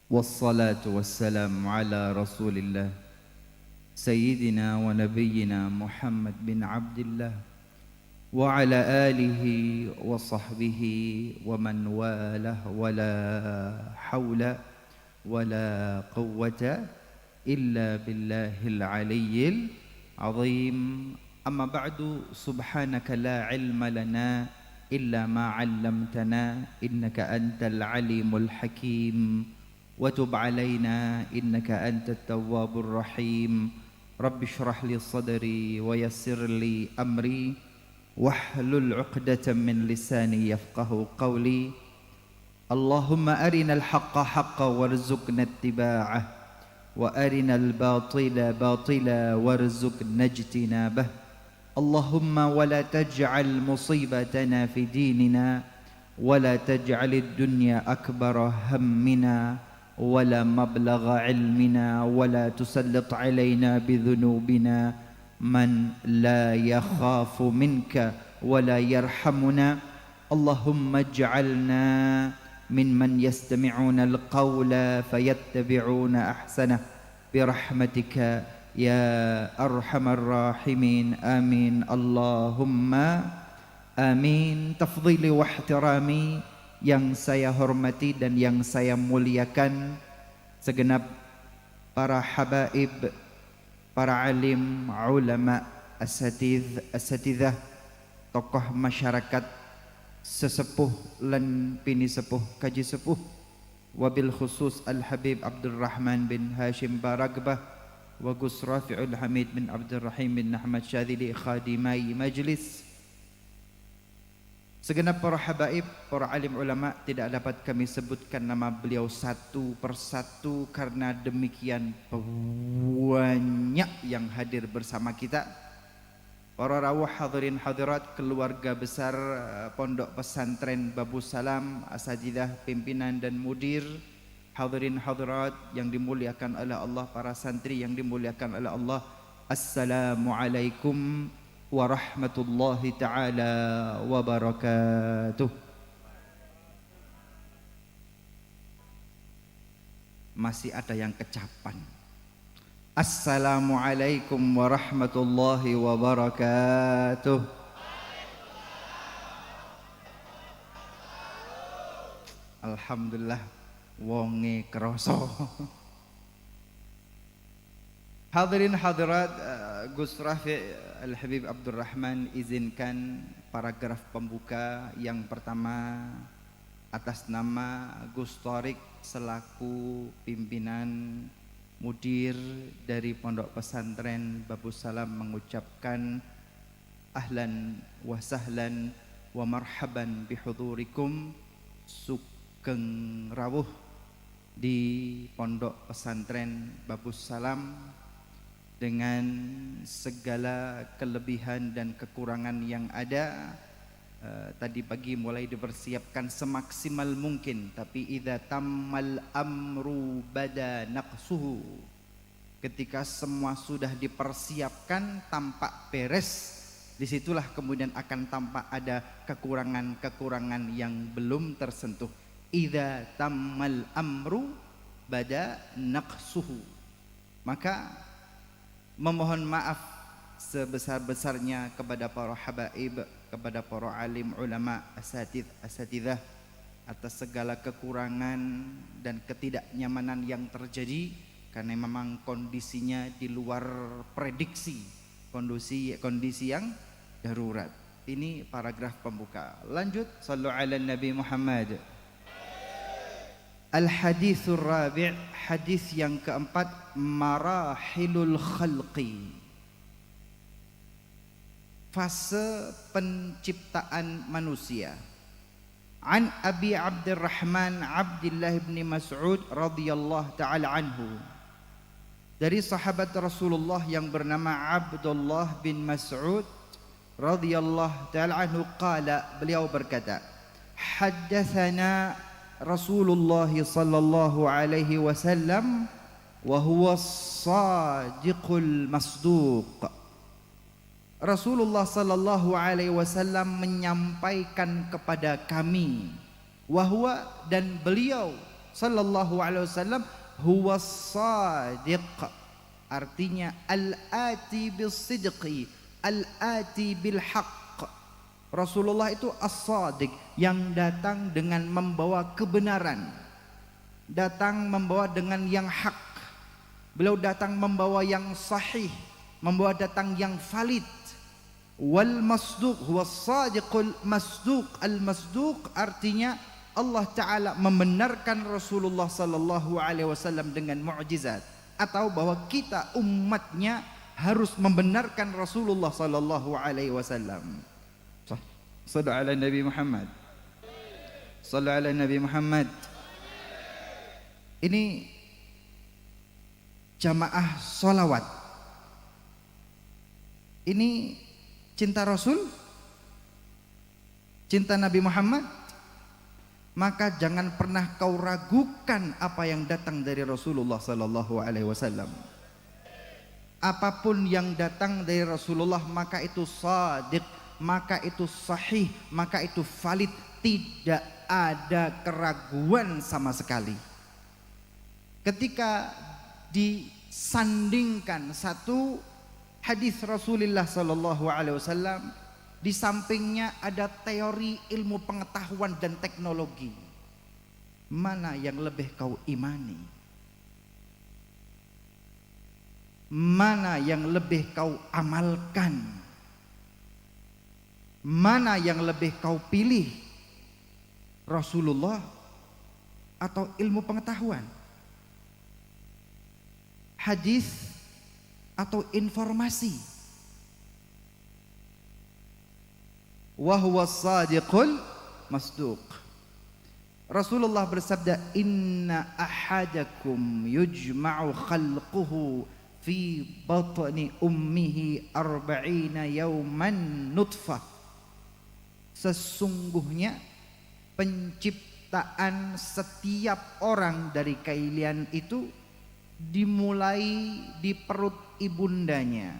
والصلاة والسلام على رسول الله سيدنا ونبينا محمد بن عبد الله وعلى آله وصحبه ومن والاه ولا حول ولا قوة إلا بالله العلي العظيم. أما بعد، سبحانك لا علم لنا إلا ما علمتنا إنك أنت العليم الحكيم وتب علينا إنك أنت التواب الرحيم. رب اشرح لي صدري ويسر لي أمري واحلل عقدة من لساني يفقه قولي. اللهم أرنا الحق حقا وارزقنا اتباعه وأرنا الباطل باطلا وارزقنا اجتنابه. اللهم ولا تجعل مصيبتنا في ديننا ولا تجعل الدنيا أكبر همنا ولا مبلغ علمنا ولا تسلط علينا بذنوبنا من لا يخاف منك ولا يرحمنا. اللهم اجعلنا ممن يستمعون القول فيتبعون أحسنه برحمتك يا أرحم الراحمين. آمين اللهم آمين. Tafdhili wa ihtirami, yang saya hormati dan yang saya muliakan, segenap para habaib, para alim, ulama, asatidzah, tokoh masyarakat, sesepuh lan pini sepuh, kaji sepuh, wabil khusus Al-Habib Abdurrahman bin Hashim Baragbah wa Gus Rafi'ul Hamid bin Abdurrahim bin Ahmad Syadili khadimai majlis. Segenap para habaib, para alim ulama, tidak dapat kami sebutkan nama beliau satu persatu karena demikian banyak yang hadir bersama kita. Para rawuh hadirin hadirat, keluarga besar Pondok Pesantren Babu Salam, asatidzah, pimpinan dan mudir, hadirin hadirat yang dimuliakan oleh Allah, para santri yang dimuliakan oleh Allah. Assalamualaikum warahmatullahi ta'ala wabarakatuh. Masih ada yang kecapan. Assalamualaikum warahmatullahi wabarakatuh. Alhamdulillah wonge kroso. Hadirin hadirat, Gus Rafi' Al-Habib Abdurrahman izinkan paragraf pembuka yang pertama atas nama Gus Thorik selaku pimpinan mudir dari Pondok Pesantren Babu Salam mengucapkan ahlan wa sahlan wa marhaban bihudurikum, sugeng rawuh di Pondok Pesantren Babu Salam dengan segala kelebihan dan kekurangan yang ada. Tadi pagi mulai dipersiapkan semaksimal mungkin, tapi idza tammal amru bada naqsuhu, ketika semua sudah dipersiapkan tampak beres, disitulah kemudian akan tampak ada kekurangan-kekurangan yang belum tersentuh. Idza tammal amru bada naqsuhu, maka memohon maaf sebesar-besarnya kepada para habaib, kepada para alim ulama, asatidzah atas segala kekurangan dan ketidaknyamanan yang terjadi karena memang kondisinya di luar prediksi, kondisi yang darurat. Ini paragraf pembuka. Lanjut, sallu ala Nabi Muhammad. Al-hadithur rabi', hadis yang keempat, marahilul khalqi, fase penciptaan manusia. An Abi Abdurrahman Abdullah bin Mas'ud radhiyallahu ta'ala anhu, dari sahabat Rasulullah yang bernama Abdullah bin Mas'ud radhiyallahu ta'ala anhu, qala, beliau berkata, haddatsana Rasulullah sallallahu alaihi wasallam wa huwa as-sadiqul masduq. Rasulullah sallallahu alaihi wasallam menyampaikan kepada kami, wahwa, dan beliau, sallallahu alaihi wasallam huwas sadiq, artinya al-ati bis-sidqi, al-ati bil haqq. Rasulullah itu as-sadiq, yang datang dengan membawa kebenaran, datang membawa dengan yang hak. Beliau datang membawa yang sahih, membawa datang yang valid. Wal masduq huwa sadiqul masduq. Al masduq artinya Allah Ta'ala membenarkan Rasulullah sallallahu alaihi wasallam dengan mukjizat, atau bahwa kita umatnya harus membenarkan Rasulullah sallallahu alaihi wasallam. Sallu ala Nabi Muhammad. Sallu ala Nabi Muhammad. Ini jamaah solawat. Ini cinta Rasul, cinta Nabi Muhammad. Maka jangan pernah kau ragukan apa yang datang dari Rasulullah sallallahu alaihi wasallam. Apapun yang datang dari Rasulullah maka itu shadiq, maka itu sahih, maka itu valid, tidak ada keraguan sama sekali. Ketika disandingkan satu hadis Rasulullah sallallahu alaihi wasallam, di sampingnya ada teori ilmu pengetahuan dan teknologi, mana yang lebih kau imani? Mana yang lebih kau amalkan? Mana yang lebih kau pilih? Rasulullah atau ilmu pengetahuan? Hadis atau informasi? Wa huwa sadiqul masduq. Rasulullah bersabda, inna ahadakum yujma'u khalquhu fi batni ummihi arba'ina yawman nutfah. Sesungguhnya penciptaan setiap orang dari kalian itu dimulai di perut ibundanya.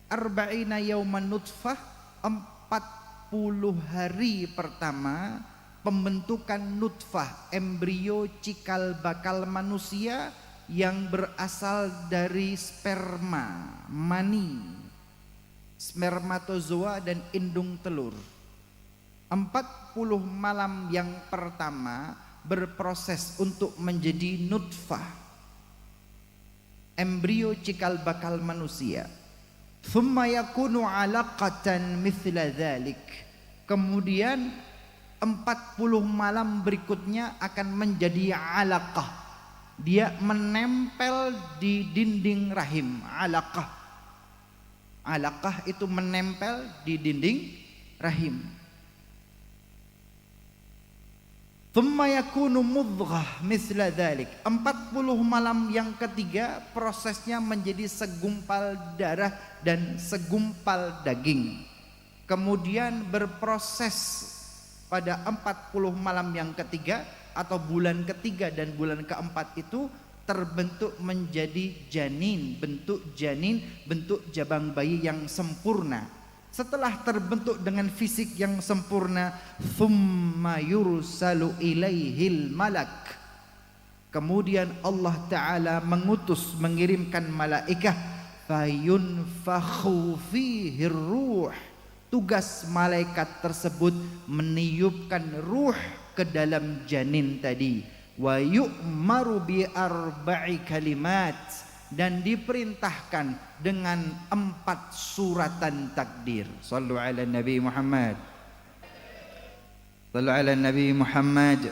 Arba'ina yawman nutfah, 40 hari pertama pembentukan nutfah, embrio cikal bakal manusia yang berasal dari sperma, mani, spermatozoa dan indung telur. 40 malam yang pertama berproses untuk menjadi nutfah, embrio cikal bakal manusia. Thumma yakunu alaqatan mithla dhalik. Kemudian 40 malam berikutnya akan menjadi alaqah. Dia menempel di dinding rahim. Alaqah. Alaqah itu menempel di dinding rahim. Thumma yakunu mudghah mithla dhalik. 40 malam yang ketiga prosesnya menjadi segumpal darah dan segumpal daging. Kemudian berproses pada 40 malam yang ketiga atau bulan ketiga dan bulan keempat itu terbentuk menjadi janin, bentuk janin, bentuk jabang bayi yang sempurna. Setelah terbentuk dengan fisik yang sempurna, thumma yursalu ilaihil malak. Kemudian Allah Ta'ala mengirimkan malaikah, fayunfakhu fihi ruh. Tugas malaikat tersebut meniupkan ruh ke dalam janin tadi. Wa yu'maru bi arba'i kalimat, dan diperintahkan dengan 4 suratan takdir. Sallu ala Nabi Muhammad. Sallu ala Nabi Muhammad.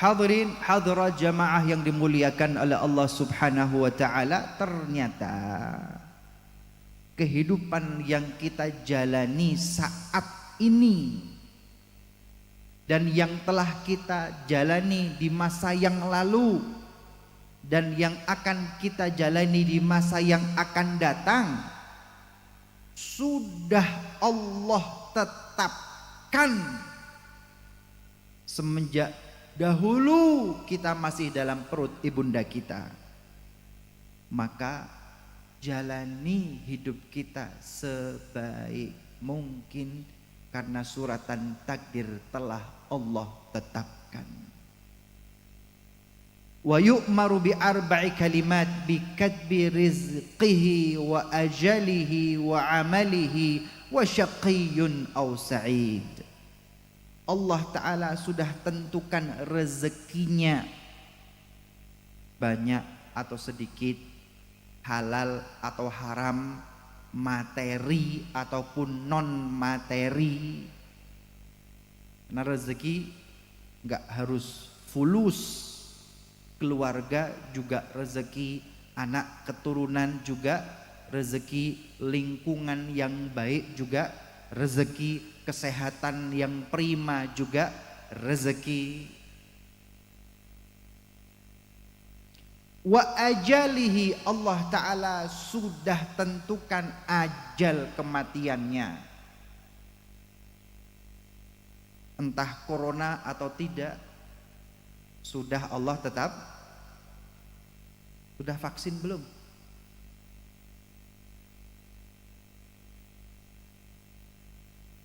Hadirin hadirat jamaah yang dimuliakan oleh Allah Subhanahu wa taala, ternyata kehidupan yang kita jalani saat ini dan yang telah kita jalani di masa yang lalu dan yang akan kita jalani di masa yang akan datang sudah Allah tetapkan semenjak dahulu kita masih dalam perut ibunda kita. Maka jalani hidup kita sebaik mungkin karena suratan takdir telah Allah tetapkan. wa yu'maru bi arba'i kalimat bi kadbi rizqihi wa ajalihi wa amalihi wa syaqiyyun aw sa'id. Allah Ta'ala sudah tentukan rezekinya, banyak atau sedikit, halal atau haram, materi ataupun non materi. Karena rezeki nggak harus fulus, keluarga juga rezeki, anak keturunan juga rezeki, lingkungan yang baik juga rezeki, kesehatan yang prima juga rezeki. Wa ajalihi, Allah Ta'ala sudah tentukan ajal kematiannya, entah corona atau tidak, sudah Allah tetap. Sudah vaksin belum?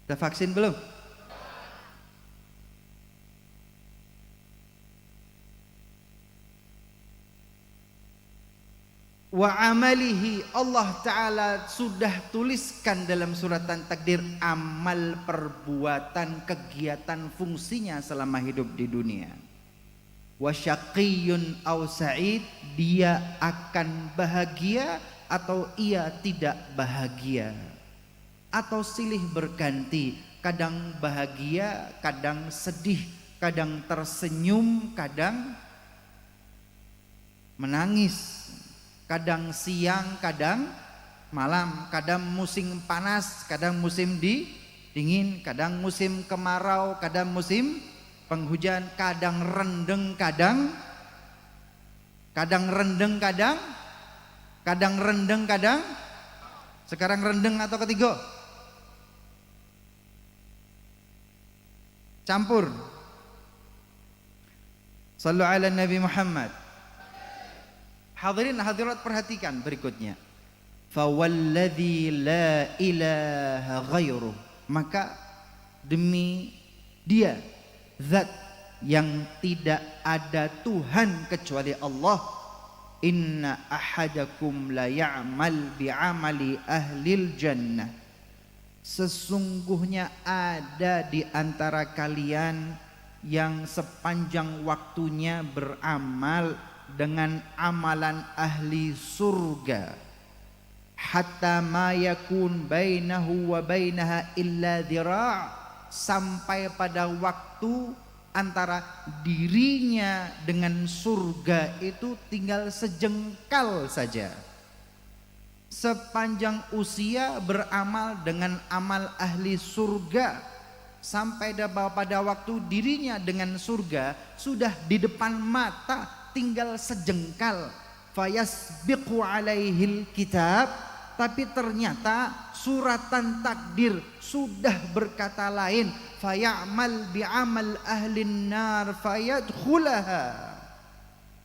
Sudah vaksin belum? Wa amalihi, Allah Ta'ala sudah tuliskan dalam suratan takdir amal, perbuatan, kegiatan, fungsinya selama hidup di dunia. Wa syaqiyyun aw sa'id, dia akan bahagia atau ia tidak bahagia, atau silih berganti, kadang bahagia, kadang sedih, kadang tersenyum, kadang menangis, kadang siang, kadang malam, kadang musim panas, kadang musim dingin, kadang musim kemarau, kadang musim penghujan, kadang rendeng, kadang rendeng, kadang rendeng, kadang sekarang rendeng atau ketiga campur. Sallu ala Nabi Muhammad. Hadirin hadirat, perhatikan berikutnya. Fawalladzi la ilaha ghairuh, maka demi dia, zat yang tidak ada Tuhan kecuali Allah. Inna ahadakum la ya'mal bi'amali ahlil jannah, sesungguhnya ada di antara kalian yang sepanjang waktunya beramal dengan amalan ahli surga, hatta ma yakun bainahu wa bainaha illa dhira', sampai pada waktu antara dirinya dengan surga itu tinggal sejengkal saja. Sepanjang usia beramal dengan amal ahli surga, sampai pada waktu dirinya dengan surga sudah di depan mata, tinggal sejengkal. Fayasbiqu alaihil kitab, tapi ternyata suratan takdir sudah berkata lain. Fayamal bi'amal ahlin nar fayadkhulaha,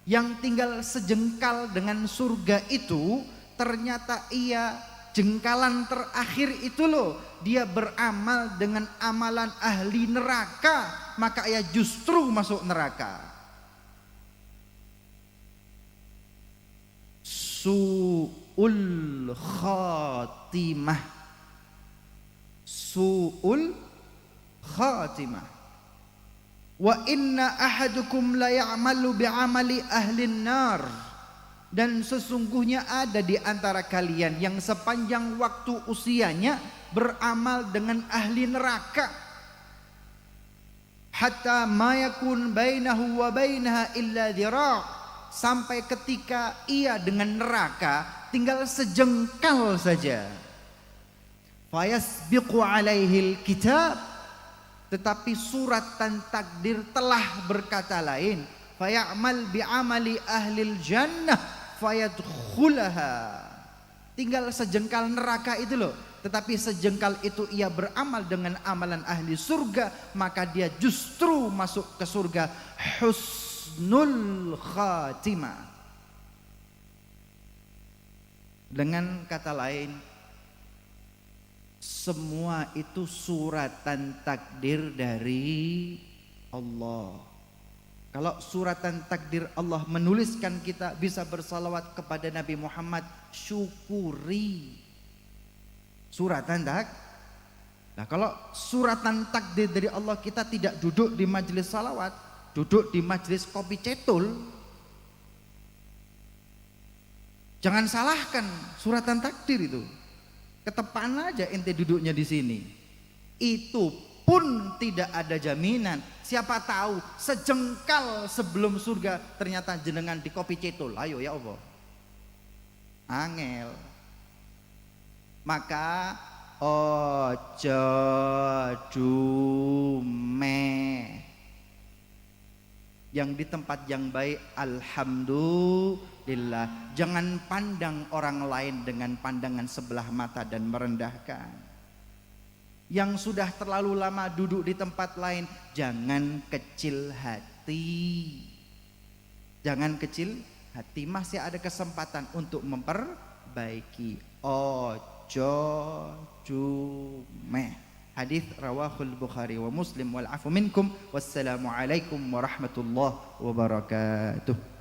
yang tinggal sejengkal dengan surga itu ternyata ia jengkalan terakhir itu loh, dia beramal dengan amalan ahli neraka, maka ia justru masuk neraka. Su'ul khatimah, su'ul khatimah. Wa inna ahadukum la ya'malu bi'amali ahlin nar, dan sesungguhnya ada di antara kalian yang sepanjang waktu usianya beramal dengan ahli neraka, hatta ma yakun bainahu wa bainaha illa dhira', sampai ketika ia dengan neraka tinggal sejengkal saja. Fayasbiqu alaihil kitab, tetapi suratan takdir telah berkata lain. Fayamal bi'amali ahlil jannah fayadkhulaha, tinggal sejengkal neraka itu loh, tetapi sejengkal itu ia beramal dengan amalan ahli surga, maka dia justru masuk ke surga. Husnul khatimah. Dengan kata lain, semua itu suratan takdir dari Allah. Kalau suratan takdir Allah menuliskan kita bisa bersalawat kepada Nabi Muhammad, syukuri suratan takdir. Nah, kalau suratan takdir dari Allah kita tidak duduk di majelis salawat, duduk di majelis kopi cetul, jangan salahkan suratan takdir itu. Ketepan aja ente duduknya di sini. Itu pun tidak ada jaminan. Siapa tahu sejengkal sebelum surga ternyata jenengan di kopi cetul. Ayo ya Allah. Angel. Maka ojo dumeh. Yang di tempat yang baik, alhamdulillah. Jangan pandang orang lain dengan pandangan sebelah mata dan merendahkan. Yang sudah terlalu lama duduk di tempat lain, jangan kecil hati. Jangan kecil hati, masih ada kesempatan untuk memperbaiki. Ojo dumeh. Hadis rawahul Bukhari wa Muslim wal afu minkum. Wassalamu alaikum warahmatullahi wabarakatuh.